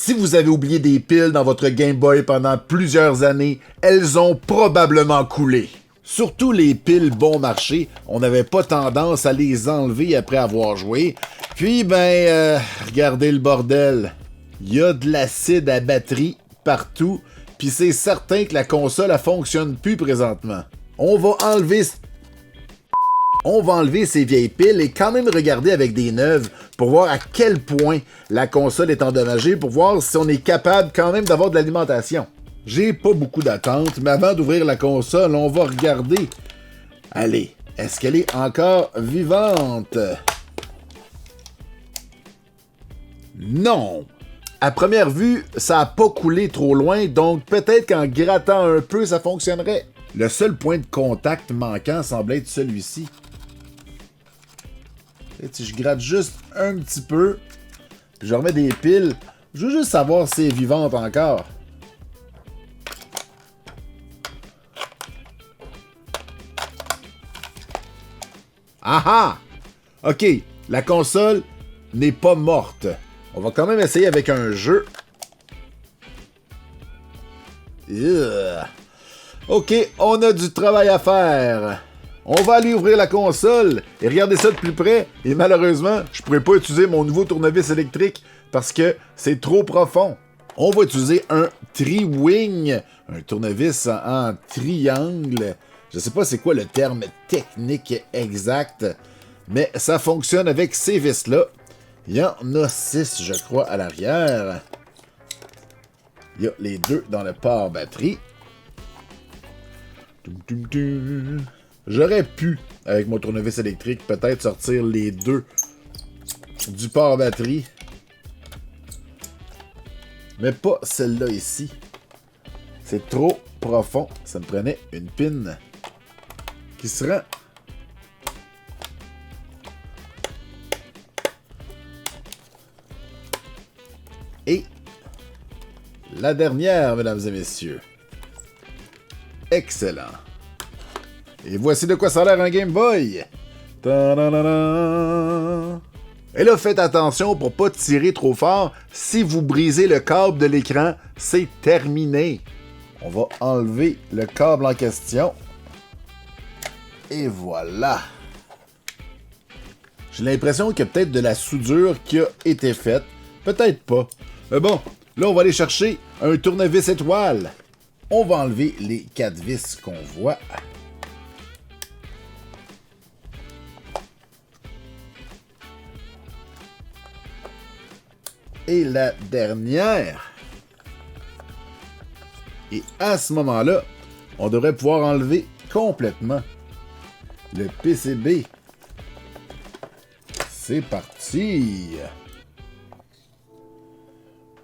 Si vous avez oublié des piles dans votre Game Boy pendant plusieurs années, elles ont probablement coulé. Surtout les piles bon marché, on n'avait pas tendance à les enlever après avoir joué. Puis regardez le bordel. Il y a de l'acide à batterie partout, puis c'est certain que la console elle fonctionne plus présentement. On va enlever ces vieilles piles et quand même regarder avec des neuves pour voir à quel point la console est endommagée, pour voir si on est capable quand même d'avoir de l'alimentation. J'ai pas beaucoup d'attente, mais avant d'ouvrir la console, on va regarder. Allez, est-ce qu'elle est encore vivante? Non! À première vue, ça a pas coulé trop loin, donc peut-être qu'en grattant un peu, ça fonctionnerait. Le seul point de contact manquant semble être celui-ci. Si je gratte juste un petit peu, puis je remets des piles, je veux juste savoir si elle est vivante encore. Ah ah! Ok, la console n'est pas morte. On va quand même essayer avec un jeu. Ok, on a du travail à faire. On va aller ouvrir la console et regarder ça de plus près. Et malheureusement, je pourrais pas utiliser mon nouveau tournevis électrique parce que c'est trop profond. On va utiliser un tri-wing, un tournevis en triangle. Je sais pas c'est quoi le terme technique exact, mais ça fonctionne avec ces vis-là. Il y en a 6, je crois, à l'arrière. Il y a les 2 dans le port batterie. J'aurais pu, avec mon tournevis électrique, peut-être sortir les 2 du port batterie. Mais pas celle-là ici. C'est trop profond. Ça me prenait une pin qui se rend. Et la dernière, mesdames et messieurs. Excellent. Et voici de quoi ça a l'air un Game Boy. Ta-da-da-da. Et là, faites attention pour pas tirer trop fort. Si vous brisez le câble de l'écran, c'est terminé. On va enlever le câble en question. Et voilà. J'ai l'impression qu'il y a peut-être de la soudure qui a été faite. Peut-être pas. Mais bon, là, on va aller chercher un tournevis étoile. On va enlever les 4 vis qu'on voit. Et la dernière. Et à ce moment-là, on devrait pouvoir enlever complètement le PCB. C'est parti!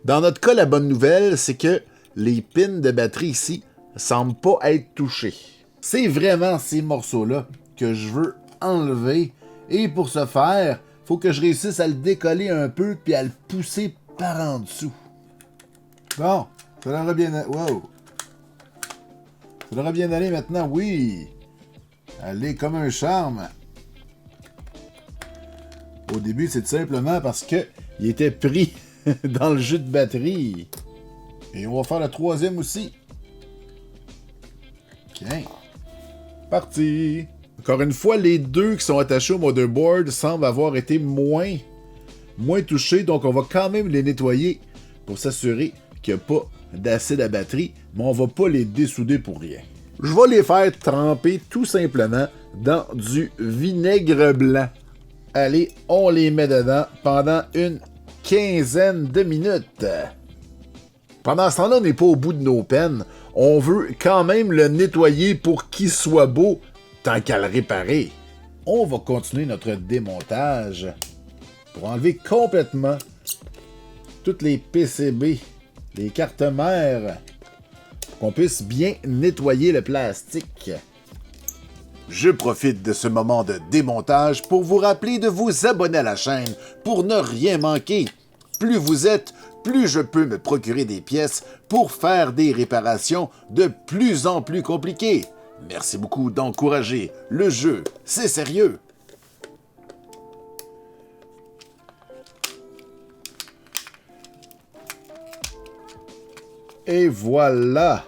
Dans notre cas, la bonne nouvelle, c'est que les pins de batterie ici semblent pas être touchés. C'est vraiment ces morceaux-là que je veux enlever. Et pour ce faire, il faut que je réussisse à le décoller un peu puis à le pousser par en dessous. Bon, ça devrait bien aller. Wow! Ça devrait bien aller maintenant, oui! Allez, comme un charme. Au début, c'est tout simplement parce que il était pris dans le jus de batterie. Et on va faire le troisième aussi. OK. Parti. Encore une fois, les 2 qui sont attachés au motherboard semblent avoir été moins touchés. Donc, on va quand même les nettoyer pour s'assurer qu'il n'y a pas d'acide à batterie. Mais on va pas les dessouder pour rien. Je vais les faire tremper tout simplement dans du vinaigre blanc. Allez, on les met dedans pendant une quinzaine de minutes. Pendant ce temps-là, on n'est pas au bout de nos peines. On veut quand même le nettoyer pour qu'il soit beau, tant qu'à le réparer. On va continuer notre démontage pour enlever complètement toutes les PCB, les cartes mères, pour qu'on puisse bien nettoyer le plastique. Je profite de ce moment de démontage pour vous rappeler de vous abonner à la chaîne pour ne rien manquer. Plus vous êtes, plus je peux me procurer des pièces pour faire des réparations de plus en plus compliquées. Merci beaucoup d'encourager le jeu, c'est sérieux. Et voilà!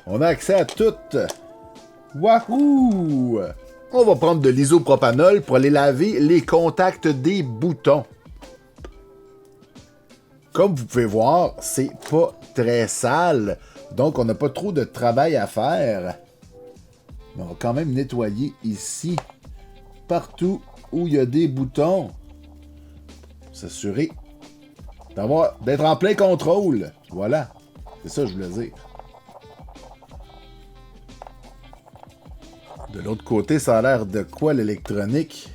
On a accès à tout! Wahoo! On va prendre de l'isopropanol pour aller laver les contacts des boutons. Comme vous pouvez voir, c'est pas très sale, donc on n'a pas trop de travail à faire. Mais on va quand même nettoyer ici, partout où il y a des boutons. Pour s'assurer d'être en plein contrôle. Voilà, c'est ça que je voulais dire. De l'autre côté, ça a l'air de quoi l'électronique?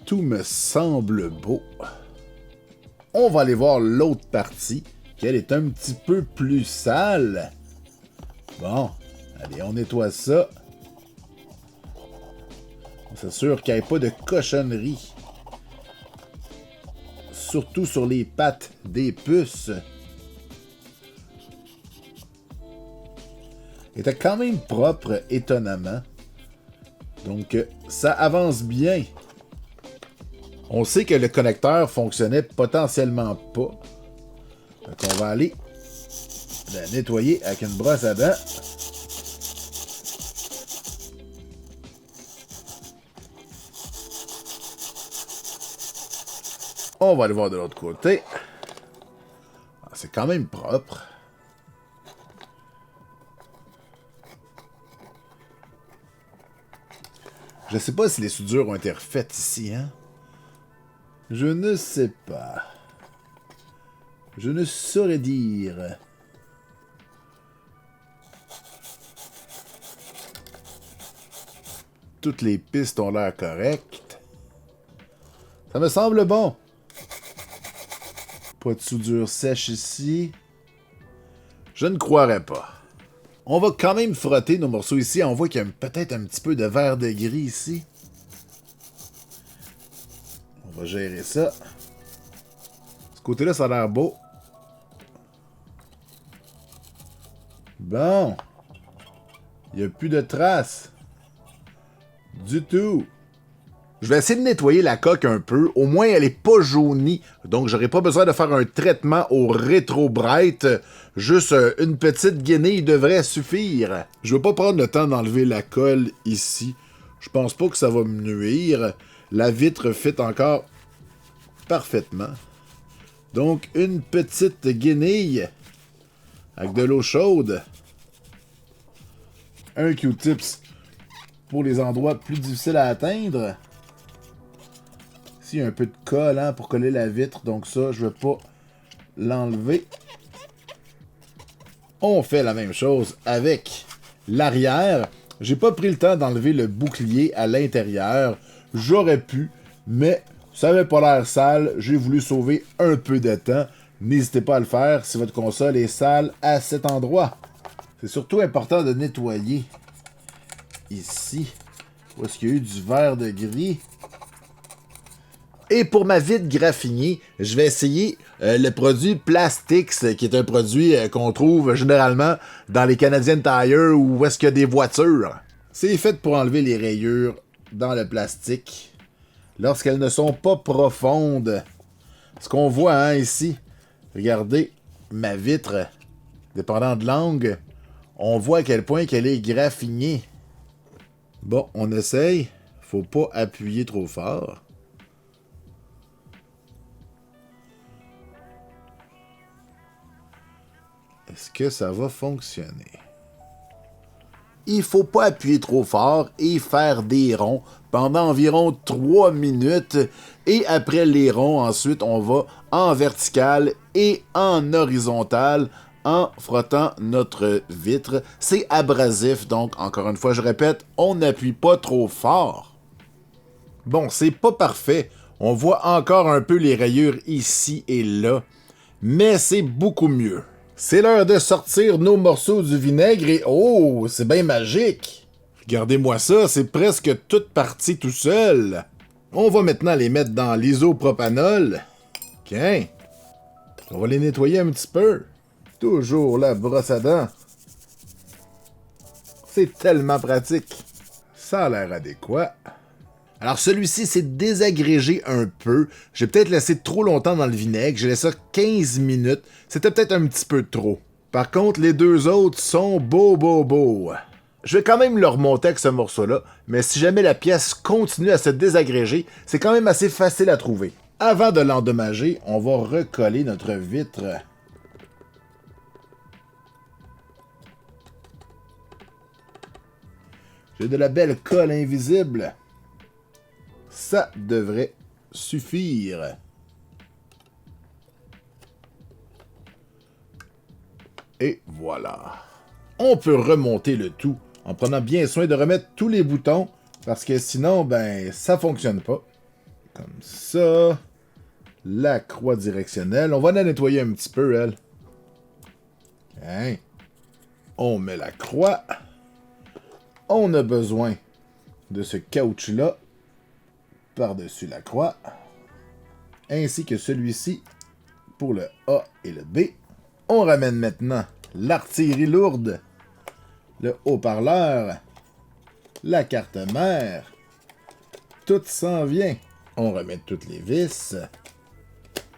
Tout me semble beau. On va aller voir l'autre partie, qui elle est un petit peu plus sale. Bon, allez, on nettoie ça. On s'assure qu'il n'y ait pas de cochonnerie. Surtout sur les pattes des puces. Il était quand même propre, étonnamment. Donc, ça avance bien. On sait que le connecteur fonctionnait potentiellement pas. Donc, on va aller la nettoyer avec une brosse à dents. On va aller voir de l'autre côté. Ah, c'est quand même propre. Je sais pas si les soudures ont été refaites ici, hein? Je ne sais pas. Je ne saurais dire. Toutes les pistes ont l'air correctes. Ça me semble bon. Pas de soudure sèche ici. Je ne croirais pas. On va quand même frotter nos morceaux ici. On voit qu'il y a peut-être un petit peu de vert de gris ici. On va gérer ça. Ce côté-là, ça a l'air beau. Bon. Il n'y a plus de traces. Du tout. Je vais essayer de nettoyer la coque un peu. Au moins, elle n'est pas jaunie. Donc, j'aurai pas besoin de faire un traitement au rétro-bright. Juste une petite guenille devrait suffire. Je ne vais pas prendre le temps d'enlever la colle ici. Je pense pas que ça va me nuire. La vitre fit encore parfaitement. Donc, une petite guenille avec de l'eau chaude. Un Q-tips pour les endroits plus difficiles à atteindre. Ici, il y a un peu de collant pour coller la vitre. Donc ça, je ne vais pas l'enlever. On fait la même chose avec l'arrière. J'ai pas pris le temps d'enlever le bouclier à l'intérieur. J'aurais pu, mais ça avait pas l'air sale. J'ai voulu sauver un peu de temps. N'hésitez pas à le faire si votre console est sale à cet endroit. C'est surtout important de nettoyer ici. Où est-ce qu'il y a eu du vert de gris? Et pour ma vitre graffinée, je vais essayer le produit Plastix, qui est un produit qu'on trouve généralement dans les Canadian Tire ou où est-ce qu'il y a des voitures. C'est fait pour enlever les rayures dans le plastique lorsqu'elles ne sont pas profondes. Ce qu'on voit hein, ici, regardez ma vitre, dépendant de l'angle, on voit à quel point qu'elle est graffinée. Bon, on essaye. Faut pas appuyer trop fort. Est-ce que ça va fonctionner? Il faut pas appuyer trop fort et faire des ronds pendant environ 3 minutes. Et après les ronds, ensuite, on va en vertical et en horizontal en frottant notre vitre. C'est abrasif, donc encore une fois, je répète, on n'appuie pas trop fort. Bon, c'est pas parfait. On voit encore un peu les rayures ici et là, mais c'est beaucoup mieux. C'est l'heure de sortir nos morceaux du vinaigre et oh, c'est bien magique! Regardez-moi ça, c'est presque toute partie tout seul. On va maintenant les mettre dans l'isopropanol. Tiens, on va les nettoyer un petit peu. Toujours la brosse à dents. C'est tellement pratique. Ça a l'air adéquat. Alors celui-ci s'est désagrégé un peu. J'ai peut-être laissé trop longtemps dans le vinaigre. J'ai laissé ça 15 minutes. C'était peut-être un petit peu trop. Par contre, les deux autres sont beaux. Je vais quand même le remonter avec ce morceau-là, mais si jamais la pièce continue à se désagréger, c'est quand même assez facile à trouver. Avant de l'endommager, on va recoller notre vitre. J'ai de la belle colle invisible. Ça devrait suffire. Et voilà. On peut remonter le tout en prenant bien soin de remettre tous les boutons parce que sinon, ben, ça fonctionne pas. Comme ça. La croix directionnelle. On va la nettoyer un petit peu, elle. Hein? On met la croix. On a besoin de ce caoutchouc-là par-dessus la croix. Ainsi que celui-ci pour le A et le B. On ramène maintenant l'artillerie lourde, le haut-parleur, la carte mère. Tout s'en vient. On remet toutes les vis.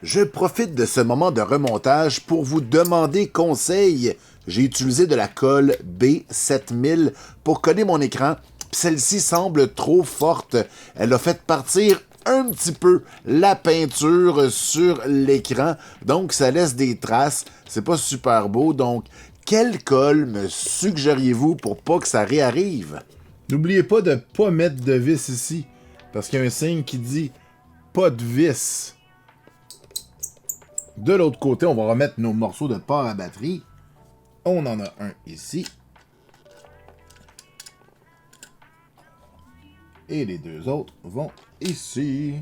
Je profite de ce moment de remontage pour vous demander conseil. J'ai utilisé de la colle B7000 pour coller mon écran. Celle-ci semble trop forte. Elle a fait partir un petit peu la peinture sur l'écran. Donc, ça laisse des traces. C'est pas super beau. Donc, quelle colle me suggériez-vous pour pas que ça réarrive? N'oubliez pas de pas mettre de vis ici. Parce qu'il y a un signe qui dit pas de vis. De l'autre côté, on va remettre nos morceaux de port à batterie. On en a un ici. Et les deux autres vont ici.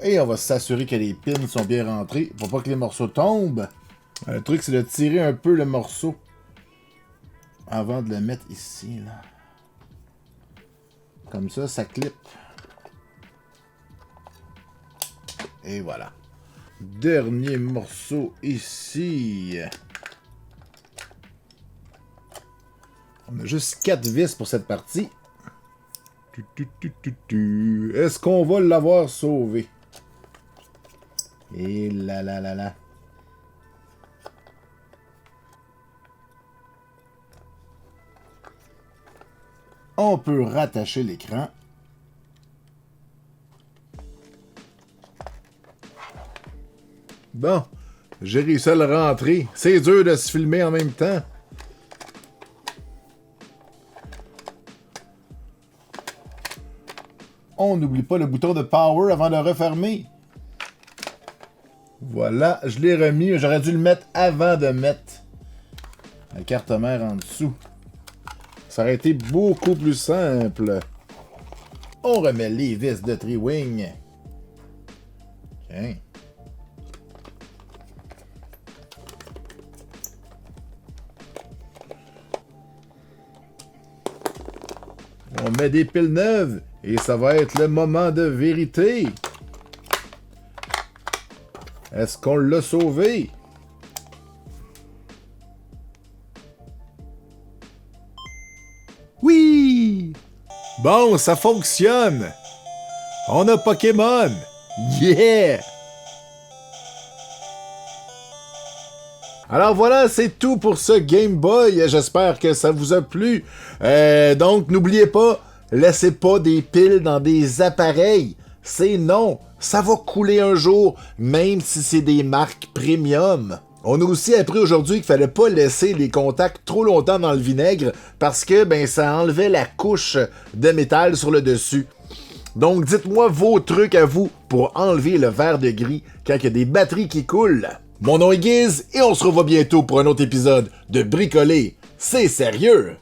Et on va s'assurer que les pins sont bien rentrés pour pas que les morceaux tombent. Le truc, c'est de tirer un peu le morceau avant de le mettre ici, là. Comme ça, ça clip. Et voilà. Dernier morceau ici. On a juste 4 vis pour cette partie. Est-ce qu'on va l'avoir sauvé? Et là. On peut rattacher l'écran. Bon, j'ai réussi à le rentrer. C'est dur de se filmer en même temps. On n'oublie pas le bouton de power avant de refermer. Voilà, je l'ai remis. J'aurais dû le mettre avant de mettre la carte mère en dessous. Ça aurait été beaucoup plus simple. On remet les vis de tri-wing. Tiens. On met des piles neuves et ça va être le moment de vérité. Est-ce qu'on l'a sauvé? Oui! Bon, ça fonctionne! On a Pokémon! Yeah! Alors voilà, c'est tout pour ce Game Boy. J'espère que ça vous a plu. Donc, n'oubliez pas, laissez pas des piles dans des appareils. C'est non, ça va couler un jour, même si c'est des marques premium. On a aussi appris aujourd'hui qu'il fallait pas laisser les contacts trop longtemps dans le vinaigre parce que ça enlevait la couche de métal sur le dessus. Donc, dites-moi vos trucs à vous pour enlever le verre de gris quand il y a des batteries qui coulent. Mon nom est Guiz et on se revoit bientôt pour un autre épisode de Bricoler. C'est sérieux!